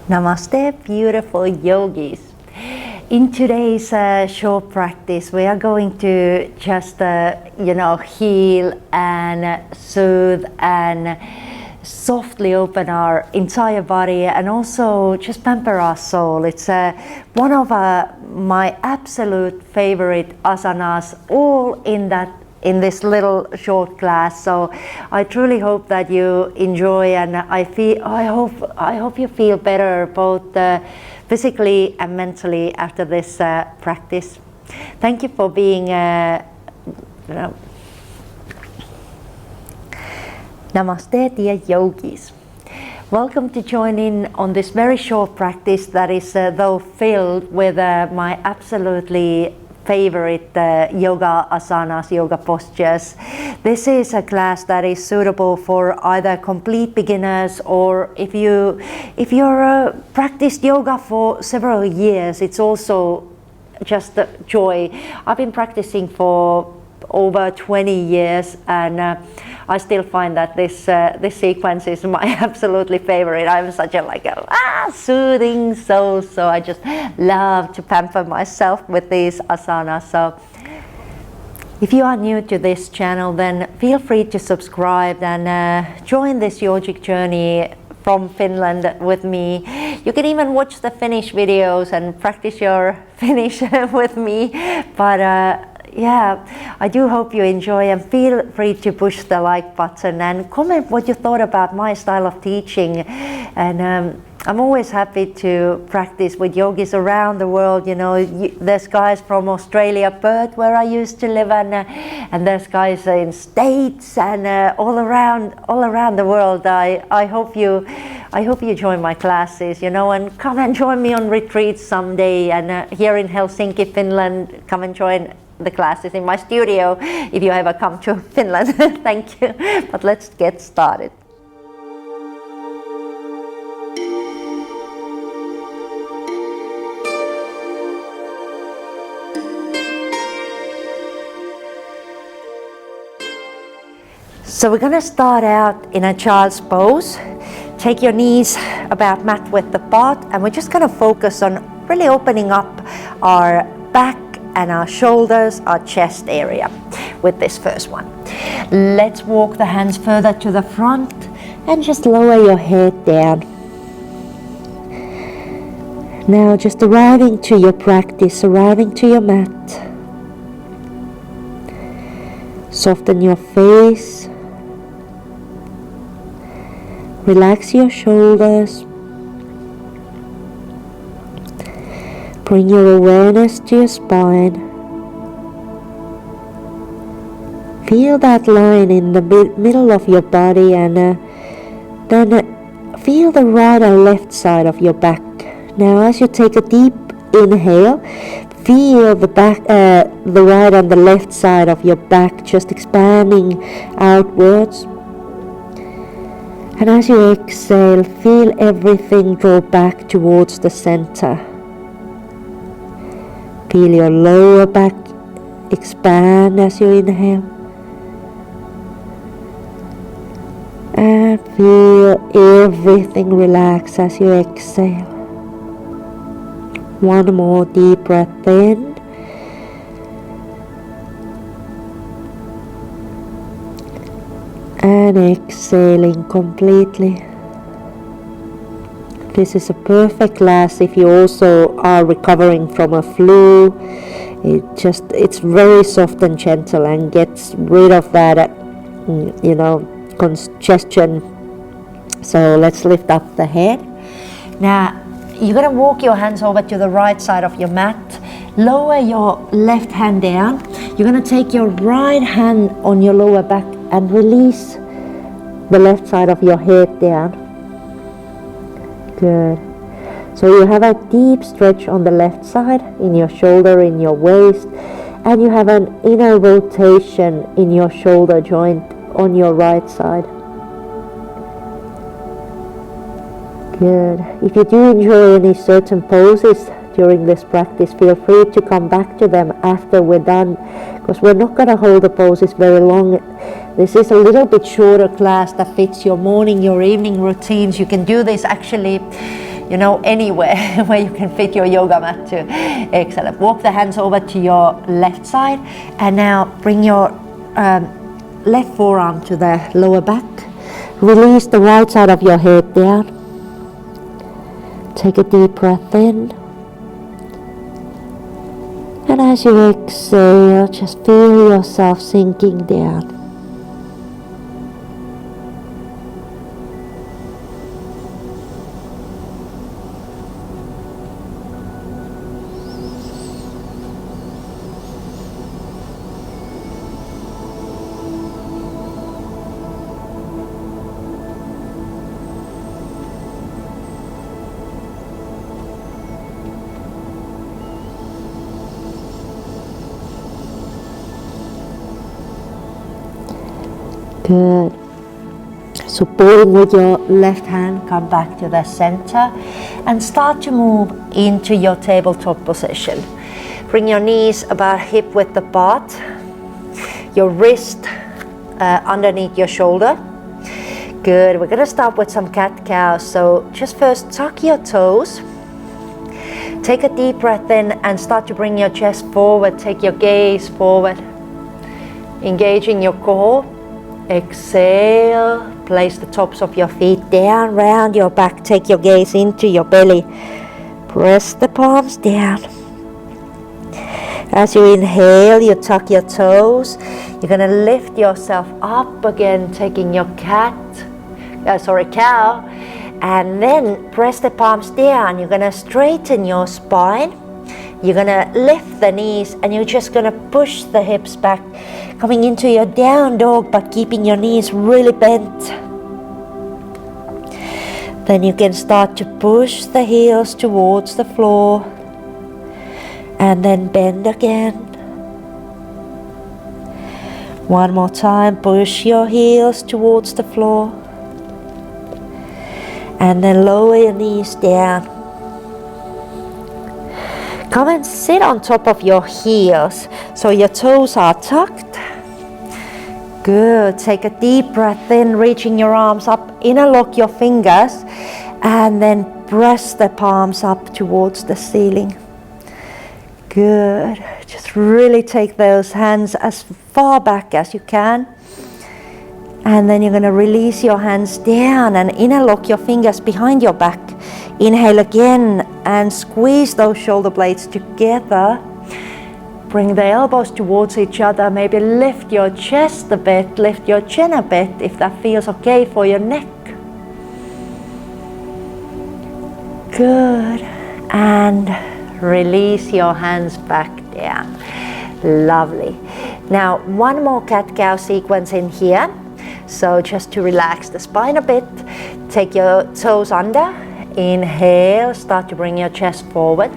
Namaste, beautiful yogis. In today's short practice, we are going to just, heal and soothe and softly open our entire body and also just pamper our soul. It's one of my absolute favorite asanas, all in this little short class. So I truly hope that you enjoy, and I hope you feel better both physically and mentally after this practice. Thank you for being Namaste, dear yogis. Welcome to join in on this very short practice that is though filled with my absolutely favorite yoga asanas, yoga postures. This is a class that is suitable for either complete beginners, or if you're practiced yoga for several years, it's also just a joy. I've been practicing for over 20 years, and I still find that this sequence is my absolutely favorite. I'm such a soothing soul, so I just love to pamper myself with these asanas. So if you are new to this channel, then feel free to subscribe and join this yogic journey from Finland with me. You can even watch the Finnish videos and practice your Finnish with me, but yeah, I do hope you enjoy, and feel free to push the like button and comment what you thought about my style of teaching. And I'm always happy to practice with yogis around the world. You know, there's guys from Australia, Perth, where I used to live, and there's guys in States and all around the world. I hope you join my classes, and come and join me on retreats someday. And here in Helsinki, Finland, come and join the classes in my studio if you ever come to Finland. Thank you. But let's get started. So we're going to start out in a child's pose. Take your knees about mat width apart, and we're just going to focus on really opening up our back and our shoulders, our chest area with this first one. Let's walk the hands further to the front and just lower your head down. Now just arriving to your practice, arriving to your mat. Soften your face. Relax your shoulders. Bring your awareness to your spine. Feel that line in the middle of your body, and then feel the right and left side of your back. Now as you take a deep inhale, feel the right and the left side of your back just expanding outwards. And as you exhale, feel everything draw back towards the center. Feel your lower back expand as you inhale. And feel everything relax as you exhale. One more deep breath in. And exhaling completely. This is a perfect class if you also are recovering from a flu. It's very soft and gentle and gets rid of that, congestion. So let's lift up the head. Now you're going to walk your hands over to the right side of your mat. Lower your left hand down. You're going to take your right hand on your lower back and release the left side of your head down. Good. So you have a deep stretch on the left side, in your shoulder, in your waist, and you have an inner rotation in your shoulder joint on your right side. Good. If you do enjoy any certain poses during this practice, feel free to come back to them after we're done, because we're not going to hold the poses very long. This is a little bit shorter class that fits your morning, your evening routines. You can do this actually anywhere where you can fit your yoga mat to. Excellent. Walk the hands over to your left side, and now bring your left forearm to the lower back. Release the right side of your head down. Take a deep breath in. And as you exhale, just feel yourself sinking down. Good. Supporting with your left hand, come back to the center and start to move into your tabletop position. Bring your knees about hip width apart, your wrist underneath your shoulder. Good. We're going to start with some cat-cow. So just first tuck your toes. Take a deep breath in and start to bring your chest forward. Take your gaze forward. Engaging your core. Exhale, place the tops of your feet down, round your back, take your gaze into your belly. Press the palms down. As you inhale, you tuck your toes. You're going to lift yourself up again, taking your cow, and then press the palms down. You're going to straighten your spine. You're going to lift the knees, and you're just going to push the hips back, coming into your down dog, but keeping your knees really bent. Then you can start to push the heels towards the floor, and then bend again. One more time, push your heels towards the floor, and then lower your knees down. Come and sit on top of your heels so your toes are tucked. Good. Take a deep breath in, reaching your arms up, interlock your fingers, and then press the palms up towards the ceiling. Good. Just really take those hands as far back as you can. And then you're going to release your hands down and interlock your fingers behind your back. Inhale again and squeeze those shoulder blades together. Bring the elbows towards each other. Maybe lift your chest a bit, lift your chin a bit if that feels okay for your neck. Good. And release your hands back down. Lovely. Now one more cat-cow sequence in here. So just to relax the spine a bit, take your toes under. Inhale, start to bring your chest forward.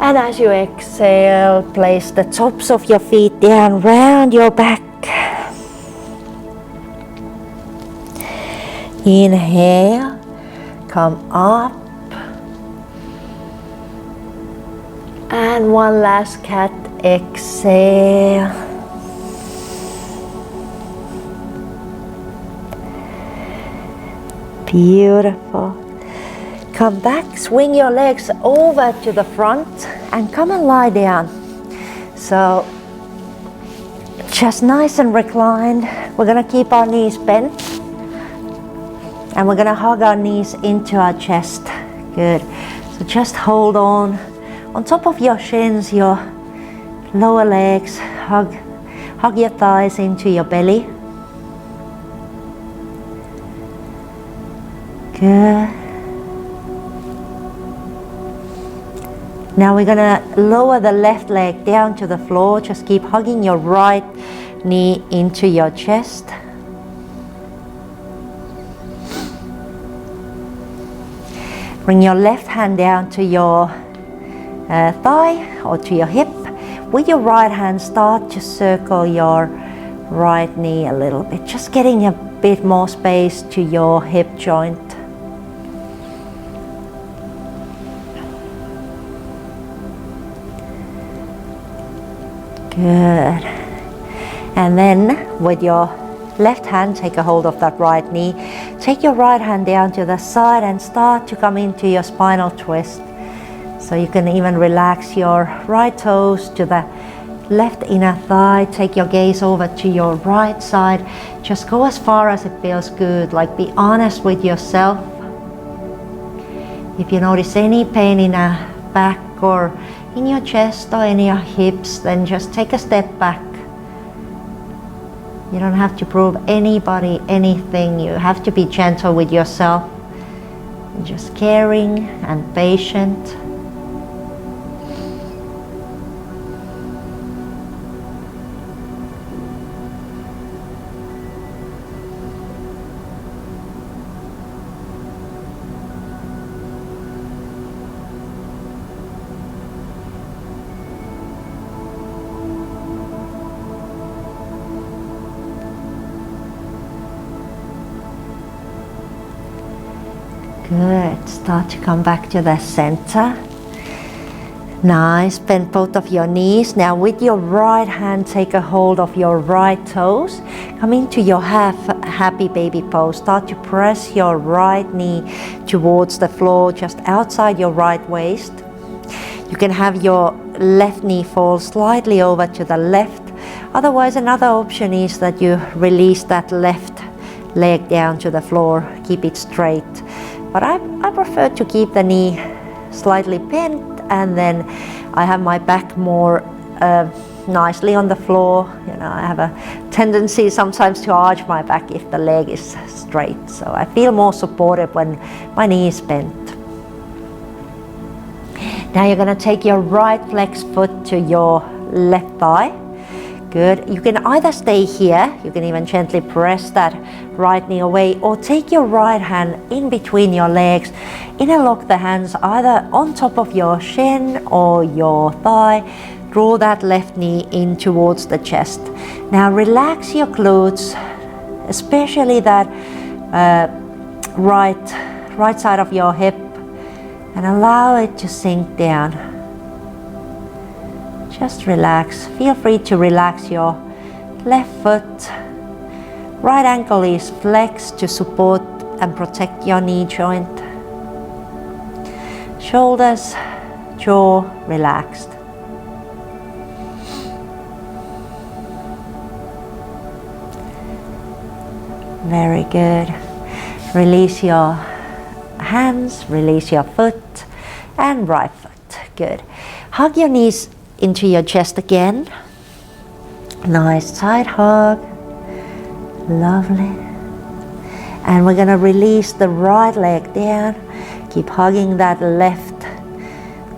And as you exhale, place the tops of your feet down, round your back. Inhale, come up. And one last cat, exhale. Beautiful. Come back, swing your legs over to the front and come and lie down. So just nice and reclined. We're going to keep our knees bent and we're going to hug our knees into our chest. Good. So just hold on top of your shins, your lower legs. Hug your thighs into your belly. Good. Now we're going to lower the left leg down to the floor. Just keep hugging your right knee into your chest. Bring your left hand down to your thigh or to your hip. With your right hand, start to circle your right knee a little bit, just getting a bit more space to your hip joint. Good. And then with your left hand, take a hold of that right knee. Take your right hand down to the side and start to come into your spinal twist. So you can even relax your right toes to the left inner thigh. Take your gaze over to your right side. Just go as far as it feels good. Like, be honest with yourself. If you notice any pain in a back or in your chest or in your hips, then just take a step back. You don't have to prove anybody anything. You have to be gentle with yourself, just caring and patient. Good. Start to come back to the center. Nice. Bend both of your knees. Now with your right hand, take a hold of your right toes. Come into your happy baby pose. Start to press your right knee towards the floor, just outside your right waist. You can have your left knee fall slightly over to the left. Otherwise, another option is that you release that left leg down to the floor. Keep it straight. But I prefer to keep the knee slightly bent, and then I have my back more nicely on the floor. You know, I have a tendency sometimes to arch my back if the leg is straight. So I feel more supported when my knee is bent. Now you're going to take your right flex foot to your left thigh. Good. You can either stay here, you can even gently press that right knee away, or take your right hand in between your legs. Interlock the hands either on top of your shin or your thigh. Draw that left knee in towards the chest. Now relax your glutes, especially that right side of your hip, and allow it to sink down. Just relax. Feel free to relax your left foot. Right ankle is flexed to support and protect your knee joint. Shoulders, jaw relaxed. Very good. Release your hands, release your foot, and right foot. Good. Hug your knees into your chest again. Nice tight hug. Lovely. And we're going to release the right leg down. Keep hugging that left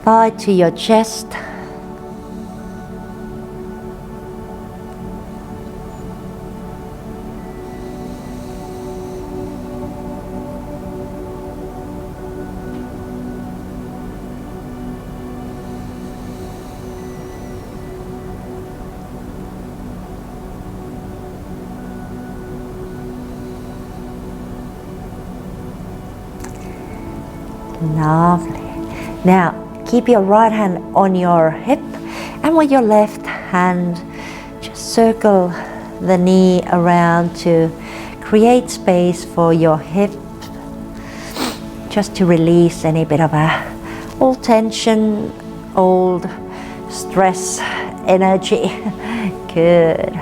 thigh to your chest. Lovely. Now keep your right hand on your hip, and with your left hand just circle the knee around to create space for your hip, just to release any bit of old tension, old stress, energy. Good.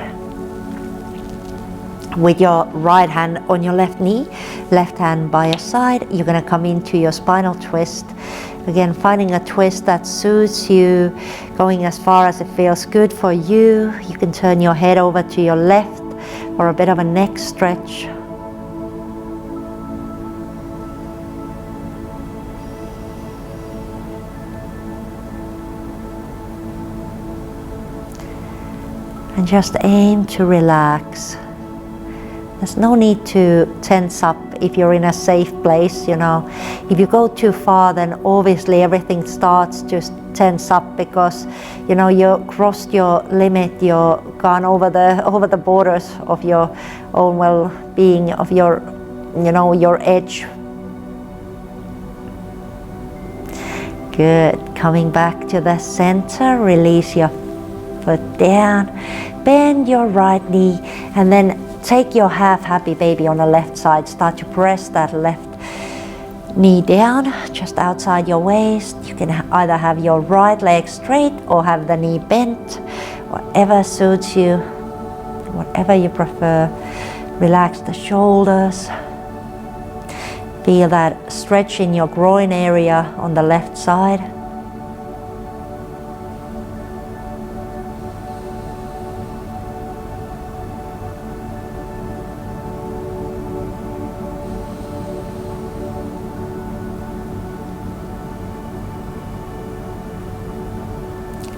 With your right hand on your left knee, left hand by your side, you're going to come into your spinal twist. Again, finding a twist that suits you, going as far as it feels good for you. You can turn your head over to your left for a bit of a neck stretch. And just aim to relax. There's no need to tense up if you're in a safe place, you know. If you go too far, then obviously everything starts to tense up because, you know, you crossed your limit, you're gone over the borders of your own well-being, of your, you know, your edge. Good. Coming back to the center, release your foot down, bend your right knee, and then take your half happy baby on the left side, start to press that left knee down just outside your waist. You can either have your right leg straight or have the knee bent, whatever suits you, whatever you prefer. Relax the shoulders. Feel that stretch in your groin area on the left side.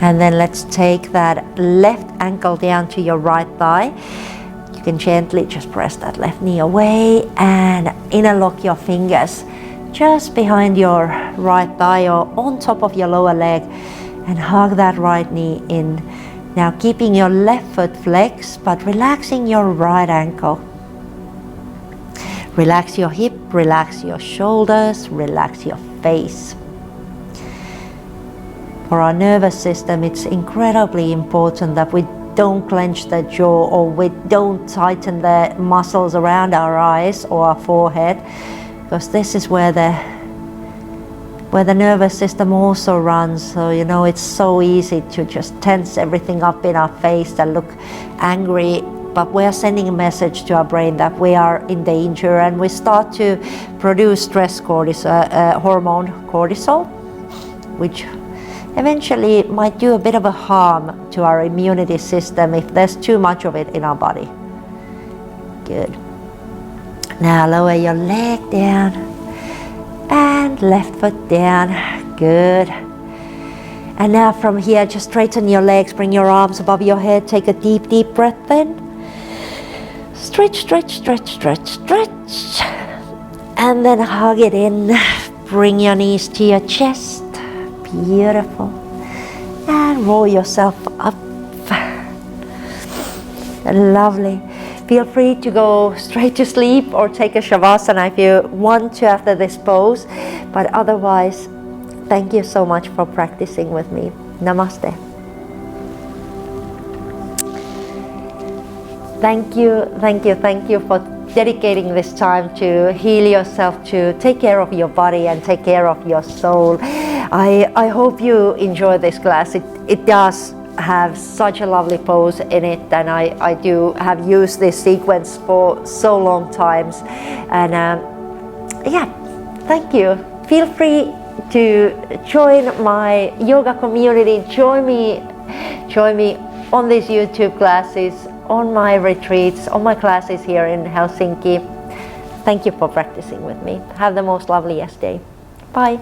And then let's take that left ankle down to your right thigh. You can gently just press that left knee away and interlock your fingers just behind your right thigh or on top of your lower leg and hug that right knee in. Now keeping your left foot flexed but relaxing your right ankle. Relax your hip, relax your shoulders, relax your face. For our nervous system, it's incredibly important that we don't clench the jaw or we don't tighten the muscles around our eyes or our forehead, because this is where the nervous system also runs. So you know, it's so easy to just tense everything up in our face and look angry, but we are sending a message to our brain that we are in danger, and we start to produce stress hormone cortisol, which eventually might do a bit of a harm to our immunity system if there's too much of it in our body. Good. Now lower your leg down and left foot down. Good. And now from here, just straighten your legs, bring your arms above your head, take a deep, deep breath in. Stretch, stretch, stretch, stretch, stretch. And then hug it in. Bring your knees to your chest. Beautiful. And roll yourself up. Lovely. Feel free to go straight to sleep or take a shavasana if you want to after this pose. But otherwise, thank you so much for practicing with me. Namaste. Thank you, thank you, thank you for dedicating this time to heal yourself, to take care of your body and take care of your soul. I hope you enjoy this class. It does have such a lovely pose in it, and I do have used this sequence for so long times. And yeah, thank you. Feel free to join my yoga community. Join me on these YouTube classes, on my retreats, on my classes here in Helsinki. Thank you for practicing with me. Have the most loveliest day. Bye.